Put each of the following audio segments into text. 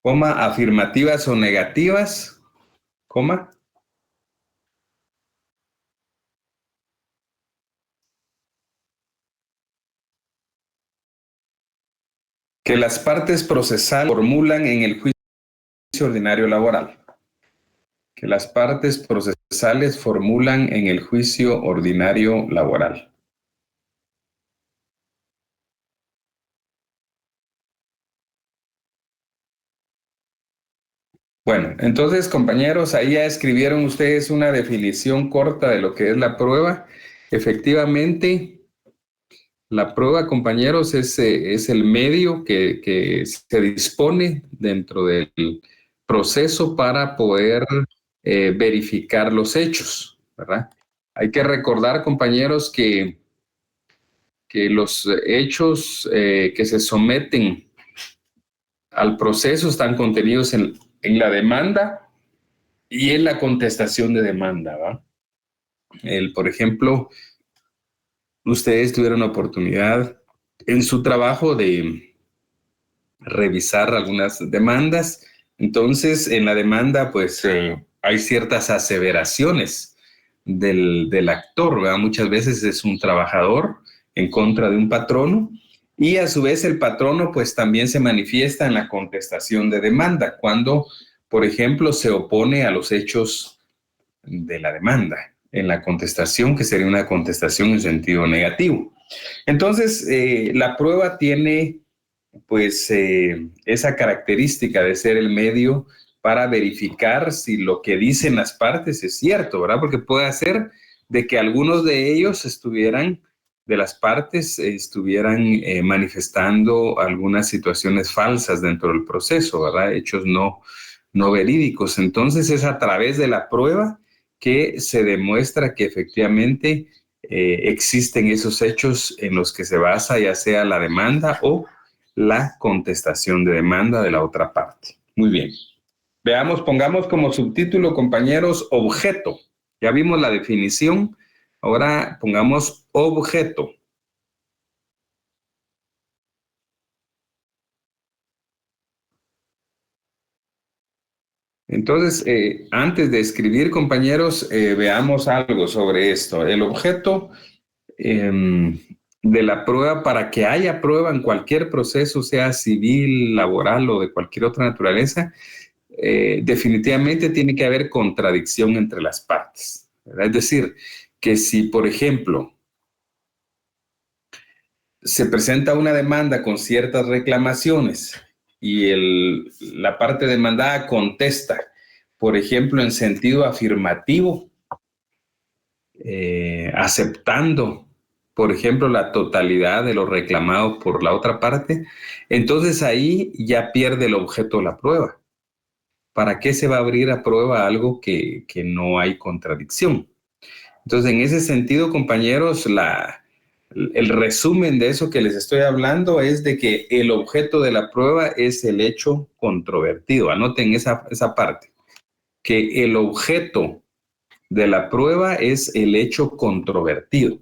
coma, afirmativas o negativas, coma, que las partes procesales formulan en el juicio ordinario laboral. Que las partes procesales formulan en el juicio ordinario laboral. Bueno, entonces, compañeros, ahí ya escribieron ustedes una definición corta de lo que es la prueba. Efectivamente, la prueba, compañeros, es el medio que se dispone dentro del proceso para poder verificar los hechos, ¿verdad? Hay que recordar, compañeros, que los hechos que se someten al proceso están contenidos en la demanda y en la contestación de demanda, ¿va? Por ejemplo, ustedes tuvieron la oportunidad en su trabajo de revisar algunas demandas. Entonces, en la demanda, pues hay ciertas aseveraciones del actor, ¿verdad? Muchas veces es un trabajador en contra de un patrono y a su vez el patrono pues también se manifiesta en la contestación de demanda cuando, por ejemplo, se opone a los hechos de la demanda en la contestación, que sería una contestación en sentido negativo. Entonces, la prueba tiene pues esa característica de ser el medio para verificar si lo que dicen las partes es cierto, ¿verdad? Porque puede ser de que algunos de ellos de las partes, estuvieran manifestando algunas situaciones falsas dentro del proceso, ¿verdad? Hechos no verídicos. Entonces es a través de la prueba que se demuestra que efectivamente existen esos hechos en los que se basa ya sea la demanda o la contestación de demanda de la otra parte. Muy bien. Veamos, pongamos como subtítulo, compañeros, objeto. Ya vimos la definición, ahora pongamos objeto. Entonces, antes de escribir, compañeros, veamos algo sobre esto. El objeto de la prueba, para que haya prueba en cualquier proceso, sea civil, laboral o de cualquier otra naturaleza, definitivamente tiene que haber contradicción entre las partes, ¿verdad? Es decir, que si, por ejemplo, se presenta una demanda con ciertas reclamaciones y la parte demandada contesta, por ejemplo, en sentido afirmativo, aceptando, por ejemplo, la totalidad de lo reclamado por la otra parte, entonces ahí ya pierde el objeto de la prueba. ¿Para qué se va a abrir a prueba algo que no hay contradicción? Entonces, en ese sentido, compañeros, el resumen de eso que les estoy hablando es de que el objeto de la prueba es el hecho controvertido. Anoten esa parte, que el objeto de la prueba es el hecho controvertido,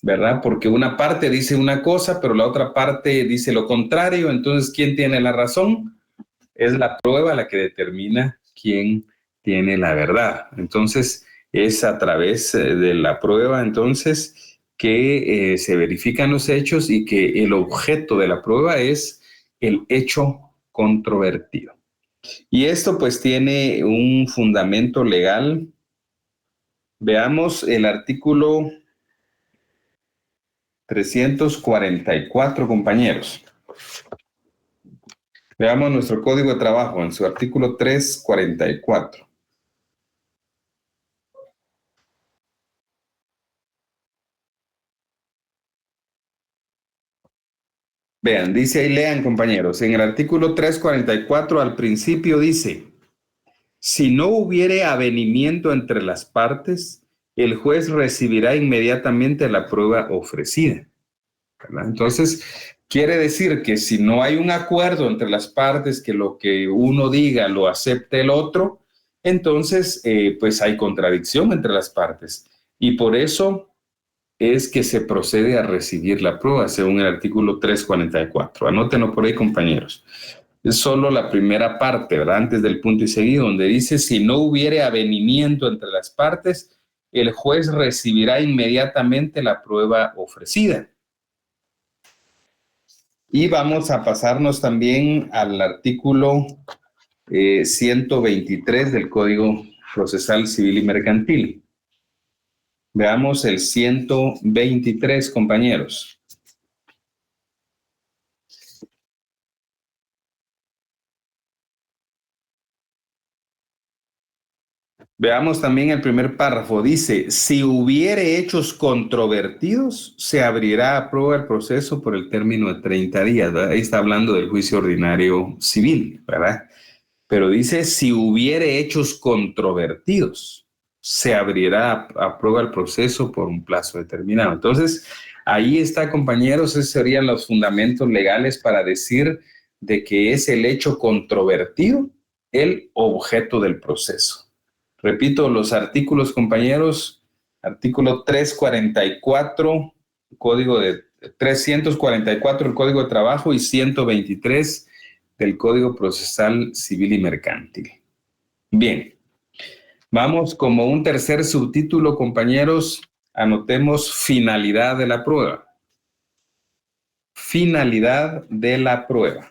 ¿verdad? Porque una parte dice una cosa, pero la otra parte dice lo contrario. Entonces, ¿quién tiene la razón? Es la prueba la que determina quién tiene la verdad. Entonces, es a través de la prueba, entonces, que se verifican los hechos y que el objeto de la prueba es el hecho controvertido. Y esto pues tiene un fundamento legal. Veamos el artículo 344, compañeros. Veamos nuestro Código de Trabajo en su artículo 344. Vean, dice ahí, lean, compañeros, en el artículo 344 al principio dice, si no hubiere avenimiento entre las partes, el juez recibirá inmediatamente la prueba ofrecida, ¿verdad? Entonces, quiere decir que si no hay un acuerdo entre las partes, que lo que uno diga lo acepte el otro, entonces, pues hay contradicción entre las partes. Y por eso es que se procede a recibir la prueba, según el artículo 344. Anótenlo por ahí, compañeros. Es solo la primera parte, ¿verdad? Antes del punto y seguido, donde dice, si no hubiere avenimiento entre las partes, el juez recibirá inmediatamente la prueba ofrecida. Y vamos a pasarnos también al artículo 123 del Código Procesal Civil y Mercantil. Veamos el 123, compañeros. Veamos también el primer párrafo. Dice, si hubiere hechos controvertidos, se abrirá a prueba el proceso por el término de 30 días. ¿Verdad? Ahí está hablando del juicio ordinario civil, ¿verdad? Pero dice, si hubiere hechos controvertidos, se abrirá a prueba el proceso por un plazo determinado. Entonces, ahí está, compañeros, esos serían los fundamentos legales para decir de que es el hecho controvertido el objeto del proceso. Repito, los artículos, compañeros, artículo 344, código de 344 el Código de Trabajo y 123 del Código Procesal Civil y Mercantil. Bien, vamos como un tercer subtítulo, compañeros, anotemos finalidad de la prueba. Finalidad de la prueba.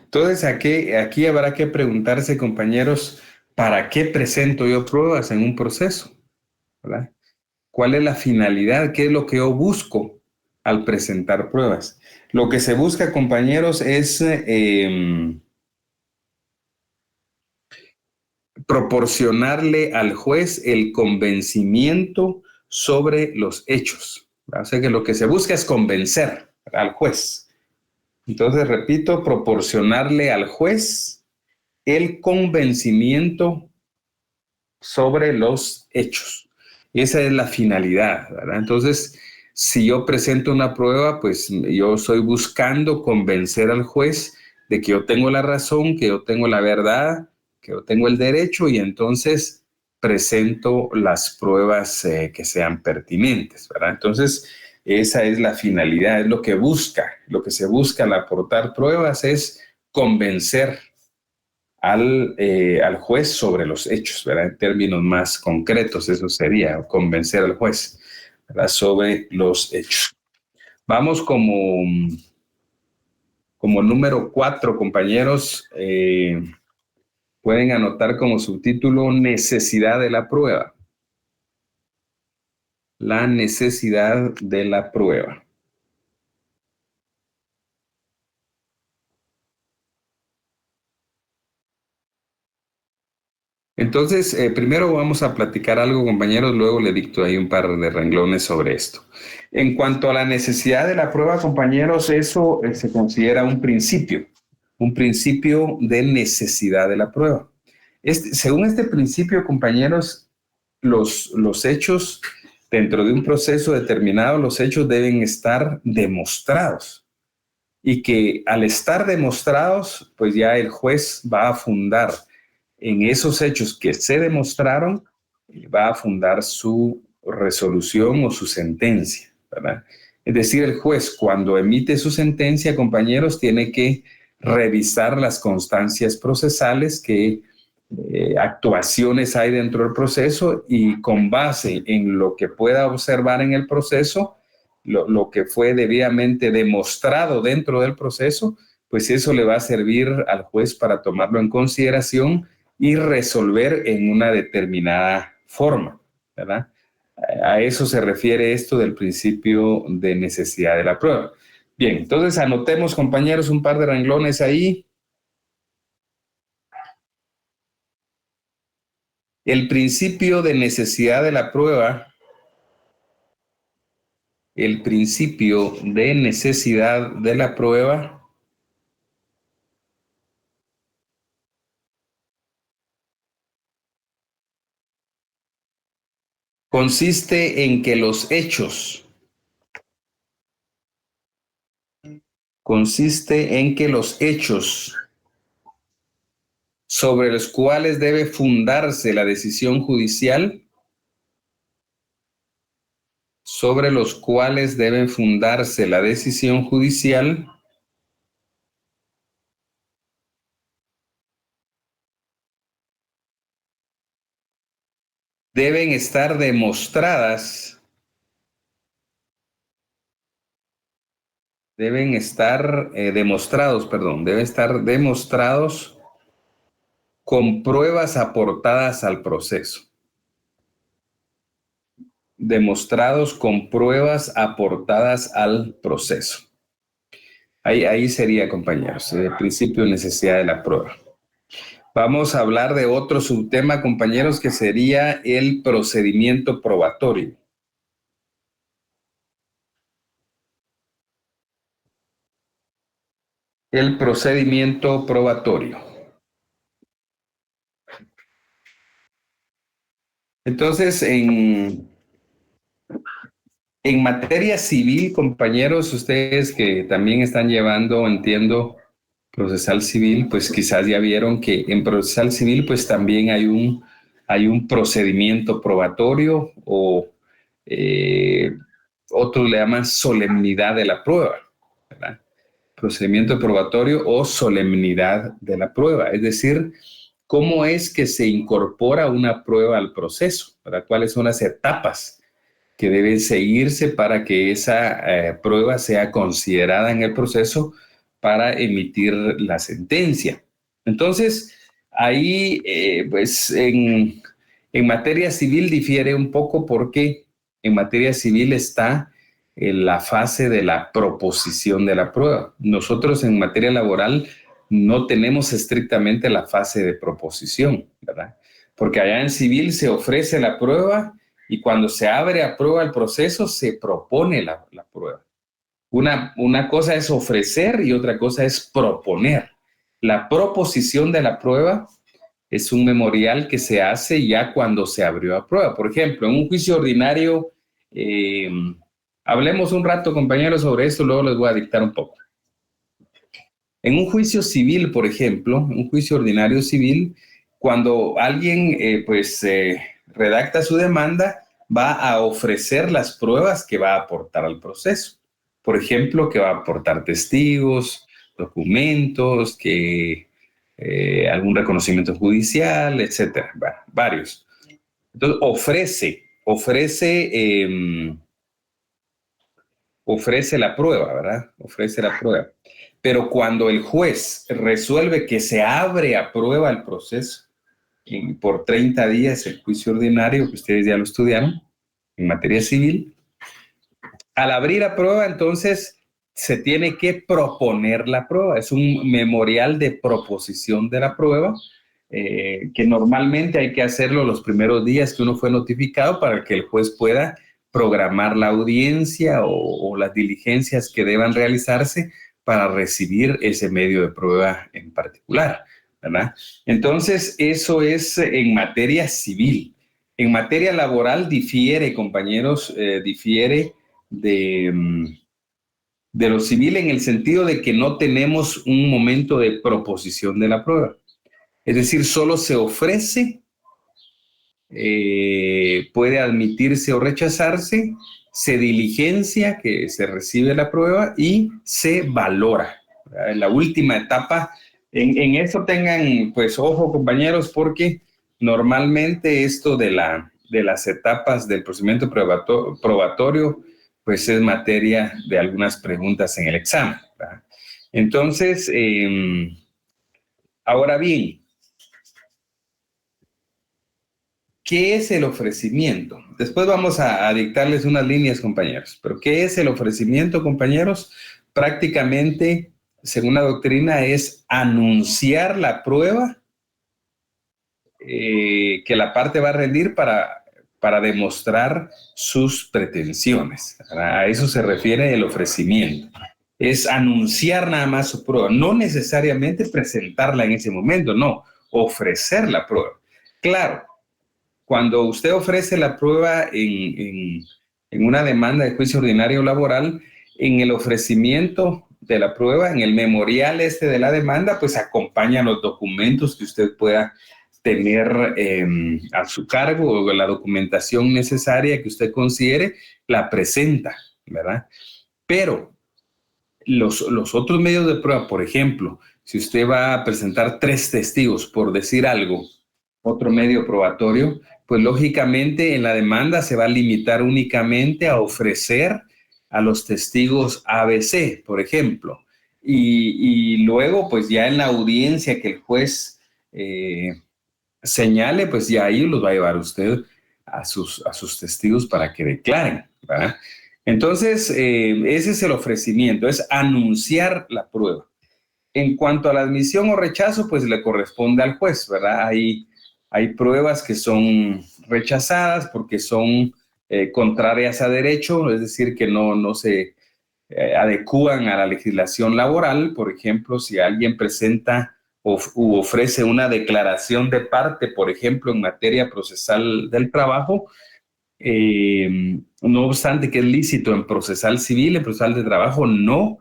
Entonces, aquí habrá que preguntarse, compañeros, ¿para qué presento yo pruebas en un proceso? ¿Verdad? ¿Cuál es la finalidad? ¿Qué es lo que yo busco al presentar pruebas? Lo que se busca, compañeros, es proporcionarle al juez el convencimiento sobre los hechos. O sea que lo que se busca es convencer al juez. Entonces, repito, proporcionarle al juez el convencimiento sobre los hechos. Esa es la finalidad, ¿verdad? Entonces, si yo presento una prueba, pues yo estoy buscando convencer al juez de que yo tengo la razón, que yo tengo la verdad, que yo tengo el derecho y entonces presento las pruebas que sean pertinentes, ¿verdad? Entonces, esa es la finalidad, es lo que busca, lo que se busca al aportar pruebas es convencer al juez sobre los hechos, ¿verdad? En términos más concretos, eso sería convencer al juez, ¿verdad? Sobre los hechos. Vamos como número 4, compañeros. Pueden anotar como subtítulo necesidad de la prueba. La necesidad de la prueba. Entonces, primero vamos a platicar algo, compañeros, luego le dicto ahí un par de renglones sobre esto. En cuanto a la necesidad de la prueba, compañeros, eso se considera un principio de necesidad de la prueba. Según este principio, compañeros, los hechos dentro de un proceso determinado, los hechos deben estar demostrados y que al estar demostrados, pues ya el juez va a fundar en esos hechos que se demostraron, va a fundar su resolución o su sentencia, ¿verdad? Es decir, el juez cuando emite su sentencia, compañeros, tiene que revisar las constancias procesales, qué actuaciones hay dentro del proceso y con base en lo que pueda observar en el proceso, lo que fue debidamente demostrado dentro del proceso, pues eso le va a servir al juez para tomarlo en consideración y resolver en una determinada forma, ¿verdad? A eso se refiere esto del principio de necesidad de la prueba. Bien, entonces anotemos, compañeros, un par de renglones ahí. El principio de necesidad de la prueba, el principio de necesidad de la prueba consiste en que los hechos, consiste en que los hechos sobre los cuales debe fundarse la decisión judicial, sobre los cuales debe fundarse la decisión judicial, deben estar demostradas deben estar demostrados con pruebas aportadas al proceso. Demostrados con pruebas aportadas al proceso. Ahí sería, compañeros, el principio de necesidad de la prueba. Vamos a hablar de otro subtema, compañeros, que sería el procedimiento probatorio. El procedimiento probatorio. Entonces, en materia civil, compañeros, ustedes que también están llevando, entiendo, procesal civil, pues quizás ya vieron que en procesal civil pues también hay un procedimiento probatorio o otros le llaman solemnidad de la prueba, ¿verdad? Procedimiento probatorio o solemnidad de la prueba, es decir, cómo es que se incorpora una prueba al proceso, ¿verdad? ¿Cuáles son las etapas que deben seguirse para que esa prueba sea considerada en el proceso para emitir la sentencia? Entonces, ahí, pues, en materia civil difiere un poco porque en materia civil está la fase de la proposición de la prueba. Nosotros en materia laboral no tenemos estrictamente la fase de proposición, ¿verdad? Porque allá en civil se ofrece la prueba y cuando se abre a prueba el proceso, se propone la prueba. Una cosa es ofrecer y otra cosa es proponer. La proposición de la prueba es un memorial que se hace ya cuando se abrió a prueba. Por ejemplo, en un juicio ordinario, hablemos un rato, compañeros, sobre esto, luego les voy a dictar un poco. En un juicio civil, por ejemplo, un juicio ordinario civil, cuando alguien redacta su demanda, va a ofrecer las pruebas que va a aportar al proceso. Por ejemplo, que va a aportar testigos, documentos, algún reconocimiento judicial, etcétera, bueno, varios. Entonces, ofrece la prueba, ¿verdad? Ofrece la prueba. Pero cuando el juez resuelve que se abre a prueba el proceso, por 30 días el juicio ordinario, que ustedes ya lo estudiaron, en materia civil, al abrir a prueba, entonces, se tiene que proponer la prueba. Es un memorial de proposición de la prueba, que normalmente hay que hacerlo los primeros días que uno fue notificado para que el juez pueda programar la audiencia o las diligencias que deban realizarse para recibir ese medio de prueba en particular, ¿verdad? Entonces, eso es en materia civil. En materia laboral difiere, compañeros, difiere de lo civil en el sentido de que no tenemos un momento de proposición de la prueba. Es decir, solo se ofrece, puede admitirse o rechazarse, se diligencia que se recibe la prueba y se valora. En la última etapa, en eso tengan pues ojo, compañeros, porque normalmente esto de las etapas del procedimiento probatorio pues es materia de algunas preguntas en el examen, ¿verdad? Entonces, ahora bien, ¿qué es el ofrecimiento? Después vamos a dictarles unas líneas, compañeros. Pero ¿qué es el ofrecimiento, compañeros? Prácticamente, según la doctrina, es anunciar la prueba que la parte va a rendir para demostrar sus pretensiones. A eso se refiere el ofrecimiento. Es anunciar nada más su prueba, no necesariamente presentarla en ese momento, no, ofrecer la prueba. Claro, cuando usted ofrece la prueba en una demanda de juicio ordinario laboral, en el ofrecimiento de la prueba, en el memorial de la demanda, pues acompañan los documentos que usted pueda tener a su cargo, o la documentación necesaria que usted considere, la presenta, ¿verdad? Pero los otros medios de prueba, por ejemplo, si usted va a presentar 3 testigos, por decir algo, otro medio probatorio, pues lógicamente en la demanda se va a limitar únicamente a ofrecer a los testigos ABC, por ejemplo. Y luego, pues ya en la audiencia que el juez señale, pues ya ahí los va a llevar usted a sus testigos para que declaren, ¿verdad? Entonces, ese es el ofrecimiento, es anunciar la prueba. En cuanto a la admisión o rechazo, pues le corresponde al juez, ¿verdad? Hay pruebas que son rechazadas porque son contrarias a derecho, es decir, que no se adecúan a la legislación laboral. Por ejemplo, si alguien presenta u ofrece una declaración de parte, por ejemplo, en materia procesal del trabajo, no obstante que es lícito en procesal civil, en procesal de trabajo, no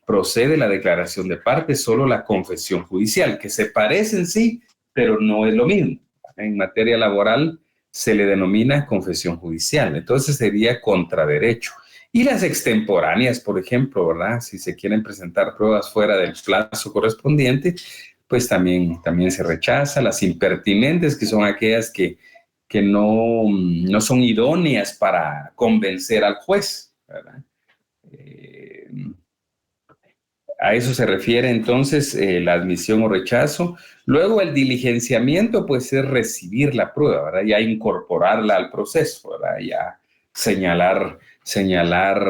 procede la declaración de parte, solo la confesión judicial, que se parecen sí, pero no es lo mismo. En materia laboral se le denomina confesión judicial, entonces sería contraderecho. Y las extemporáneas, por ejemplo, ¿verdad? Si se quieren presentar pruebas fuera del plazo correspondiente, pues también se rechaza. Las impertinentes, que son aquellas que no son idóneas para convencer al juez, ¿verdad? A eso se refiere entonces la admisión o rechazo. Luego el diligenciamiento, pues es recibir la prueba, ¿verdad? Ya incorporarla al proceso, ¿verdad? Ya señalar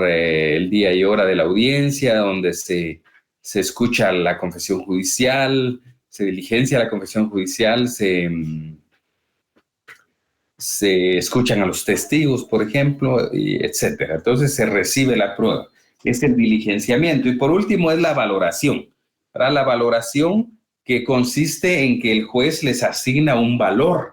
el día y hora de la audiencia, donde se escucha la confesión judicial, se diligencia la confesión judicial, se escuchan a los testigos, por ejemplo, etcétera. Entonces se recibe la prueba. Es el diligenciamiento. Y por último es la valoración. ¿Verdad? La valoración, que consiste en que el juez les asigna un valor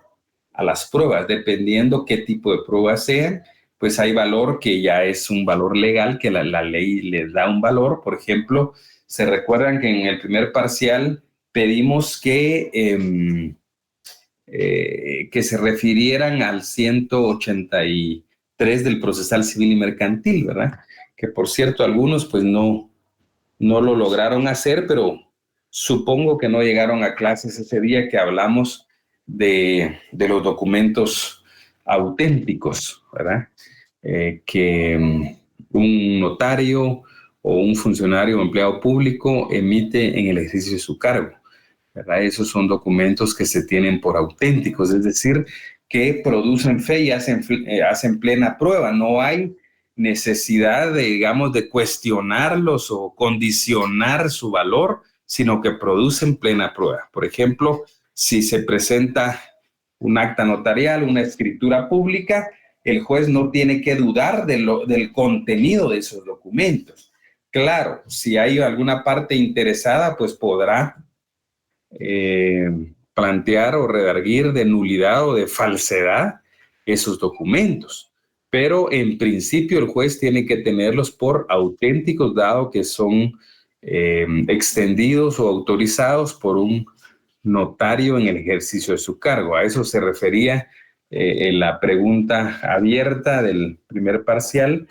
a las pruebas, dependiendo qué tipo de pruebas sean. Pues hay valor que ya es un valor legal, que la ley les da un valor. Por ejemplo, se recuerdan que en el primer parcial pedimos que se refirieran al 183 del procesal civil y mercantil, ¿verdad? Que por cierto algunos pues no lo lograron hacer, pero supongo que no llegaron a clases ese día que hablamos de los documentos auténticos, ¿verdad? Que un notario o un funcionario o empleado público emite en el ejercicio de su cargo, ¿verdad? Esos son documentos que se tienen por auténticos, es decir, que producen fe y hacen plena prueba. No hay necesidad de, digamos, de cuestionarlos o condicionar su valor, sino que producen plena prueba. Por ejemplo, si se presenta un acta notarial, una escritura pública, el juez no tiene que dudar del contenido de esos documentos. Claro, si hay alguna parte interesada, pues podrá plantear o redarguir de nulidad o de falsedad esos documentos. Pero en principio el juez tiene que tenerlos por auténticos, dado que son extendidos o autorizados por un notario en el ejercicio de su cargo. A eso se refería en la pregunta abierta del primer parcial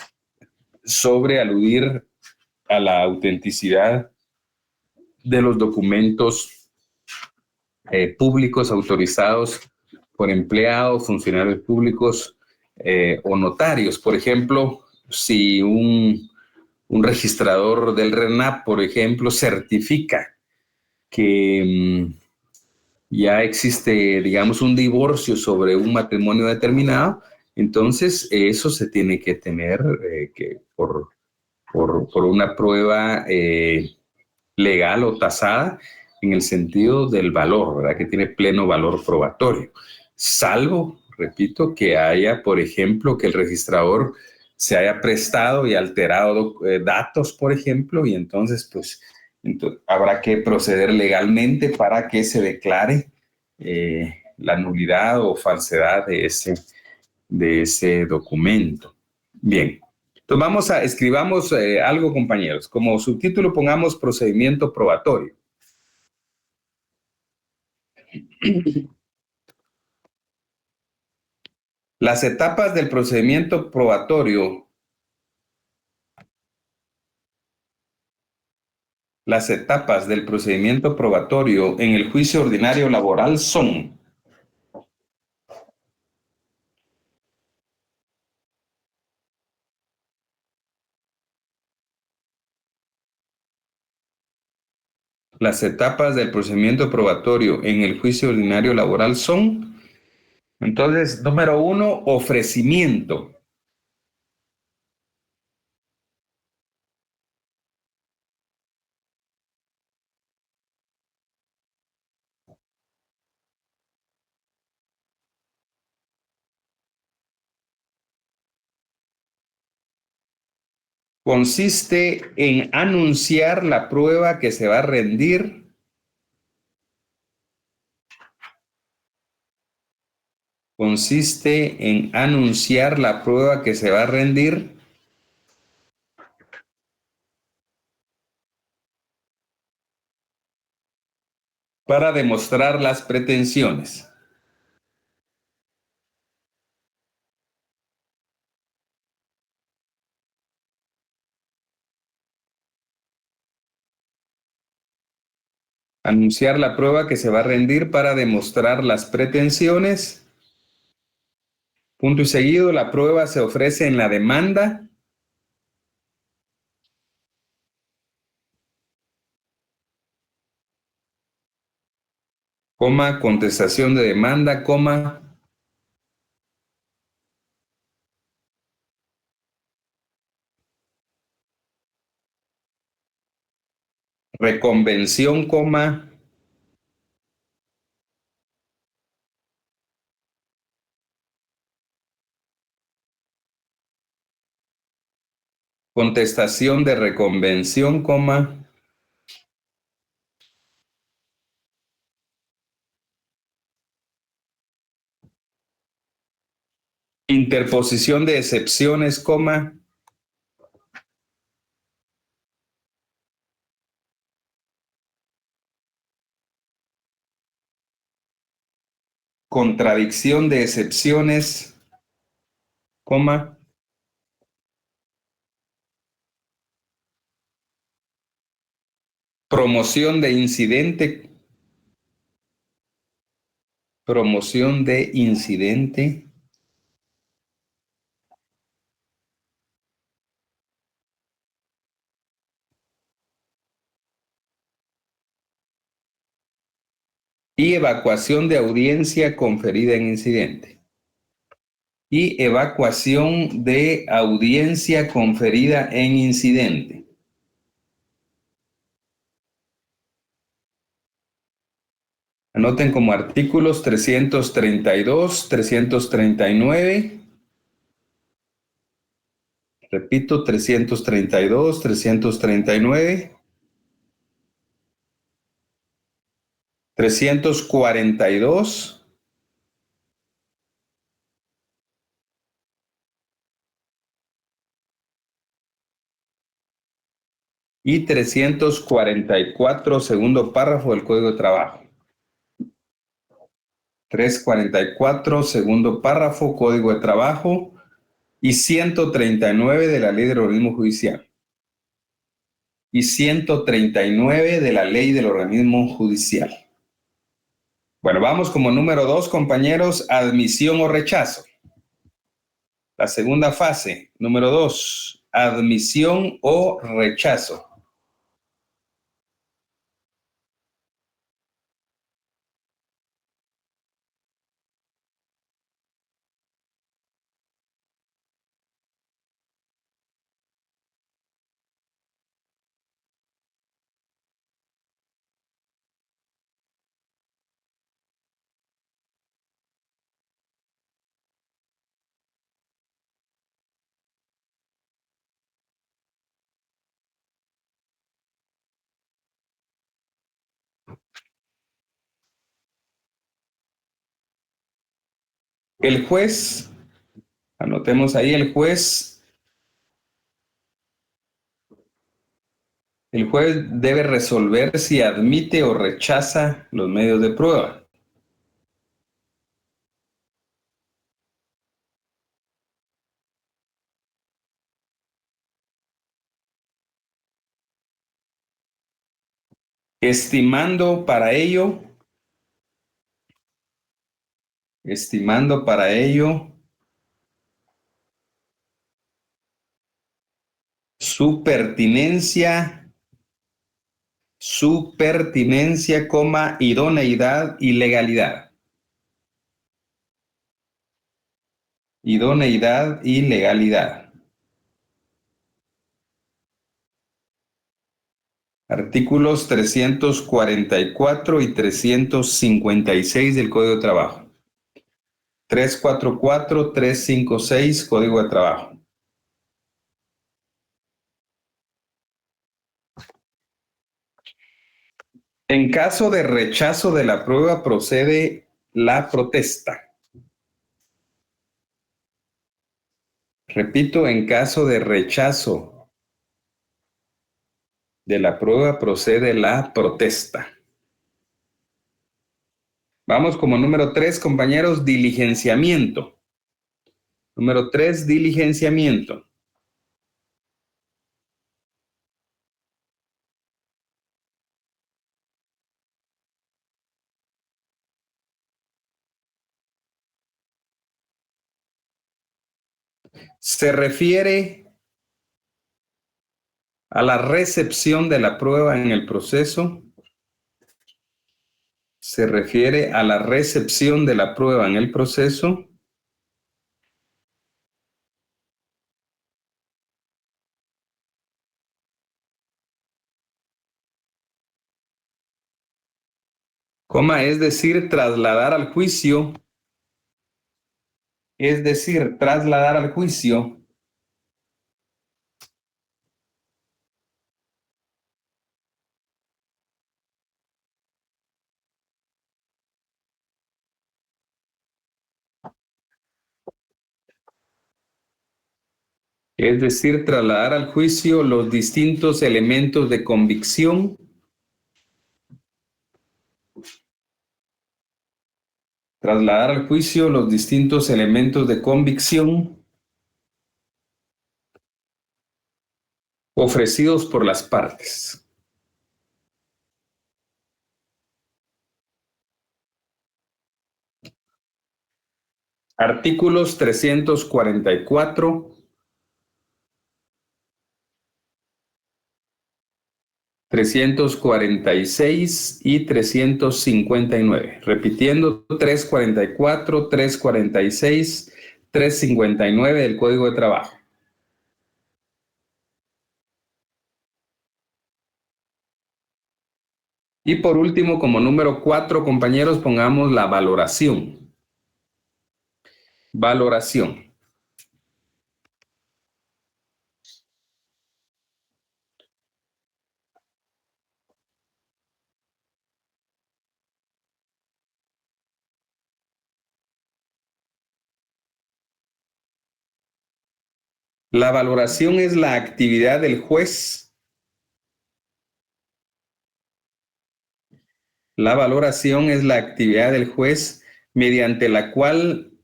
sobre aludir a la autenticidad de los documentos públicos autorizados por empleados, funcionarios públicos o notarios. Por ejemplo, si un registrador del RENAP, por ejemplo, certifica que ya existe, digamos, un divorcio sobre un matrimonio determinado, entonces eso se tiene que tener por una prueba legal o tasada en el sentido del valor, ¿verdad? Que tiene pleno valor probatorio. Salvo, repito, que haya, por ejemplo, que el registrador se haya prestado y alterado datos, por ejemplo, y entonces, pues, habrá que proceder legalmente para que se declare la nulidad o falsedad de ese documento. Bien. Escribamos algo, compañeros. Como subtítulo pongamos procedimiento probatorio. Las etapas del procedimiento probatorio. Las etapas del procedimiento probatorio en el juicio ordinario laboral son: las etapas del procedimiento probatorio en el juicio ordinario laboral son, entonces, número 1, ofrecimiento. Consiste en anunciar la prueba que se va a rendir. Consiste en anunciar la prueba que se va a rendir para demostrar las pretensiones. Anunciar la prueba que se va a rendir para demostrar las pretensiones. Punto y seguido, la prueba se ofrece en la demanda. Coma, contestación de demanda, coma, reconvención, coma, contestación de reconvención, coma, interposición de excepciones, coma, contradicción de excepciones, coma, promoción de incidente, promoción de incidente, y evacuación de audiencia conferida en incidente. Y evacuación de audiencia conferida en incidente. Anoten como artículos 332, 339. Repito, 332, 339. 342. Y 344, segundo párrafo del Código de Trabajo. 344, segundo párrafo, Código de Trabajo. Y 139 de la Ley del Organismo Judicial. Y 139 de la Ley del Organismo Judicial. Bueno, vamos como número 2, compañeros, admisión o rechazo. La segunda fase, número 2, admisión o rechazo. El juez, anotemos ahí, el juez El juez debe resolver si admite o rechaza los medios de prueba. Estimando para ello, estimando para ello su pertinencia, coma, idoneidad y legalidad. Idoneidad y legalidad. Artículos 344 y 356 del Código de Trabajo. 344, 356 Código de Trabajo. En caso de rechazo de la prueba procede la protesta. Repito, en caso de rechazo de la prueba procede la protesta. Vamos como número 3, compañeros, diligenciamiento. Número 3, diligenciamiento. Se refiere a la recepción de la prueba en el proceso. Se refiere a la recepción de la prueba en el proceso. Coma, es decir, trasladar al juicio. Es decir, trasladar al juicio. Es decir, trasladar al juicio los distintos elementos de convicción. Trasladar al juicio los distintos elementos de convicción ofrecidos por las partes. Artículos 344, 346 y 359. Repitiendo, 344, 346, 359 del Código de Trabajo. Y por último, como número 4, compañeros, pongamos la valoración. Valoración. La valoración es la actividad del juez. La valoración es la actividad del juez mediante la cual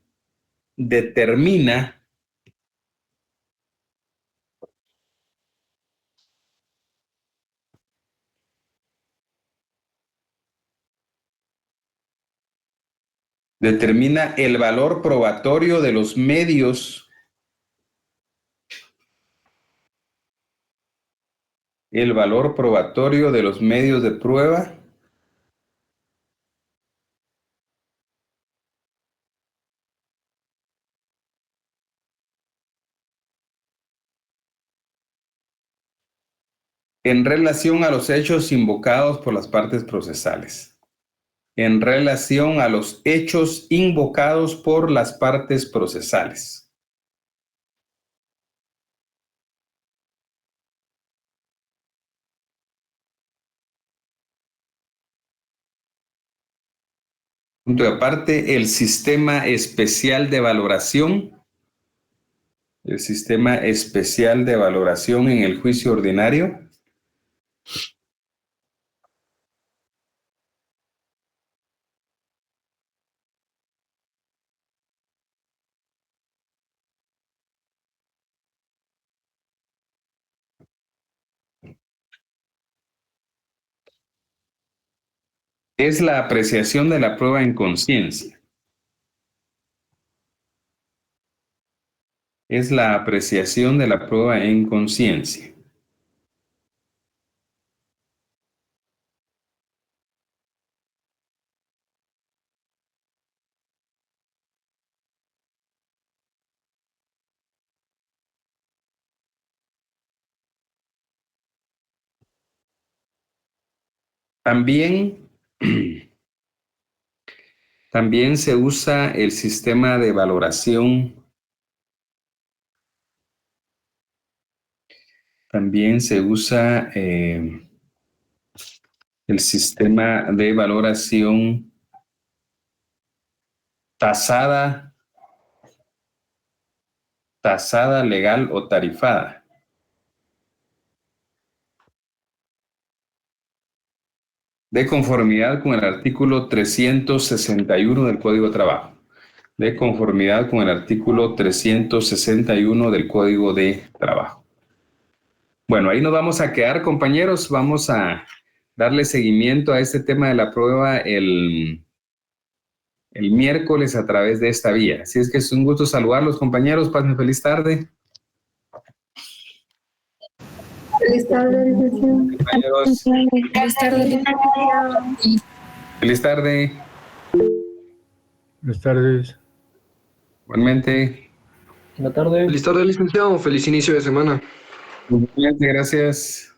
determina el valor probatorio de los medios, el valor probatorio de los medios de prueba en relación a los hechos invocados por las partes procesales. En relación a los hechos invocados por las partes procesales. Punto de aparte, el sistema especial de valoración. El sistema especial de valoración en el juicio ordinario. Es la apreciación de la prueba en conciencia. Es la apreciación de la prueba en conciencia. También, también se usa el sistema de valoración. También se usa el sistema de valoración tasada, legal o tarifada. De conformidad con el artículo 361 del Código de Trabajo. De conformidad con el artículo 361 del Código de Trabajo. Bueno, ahí nos vamos a quedar, compañeros. Vamos a darle seguimiento a este tema de la prueba el miércoles a través de esta vía. Así es que es un gusto saludarlos, compañeros. Pasen feliz tarde. Feliz tarde, licenciado. Compañeros, Feliz tarde, licenciado. feliz tarde. Buenas tardes. Igualmente. Buenas tardes. Feliz tarde, licenciado. Feliz inicio de semana. Igualmente, gracias.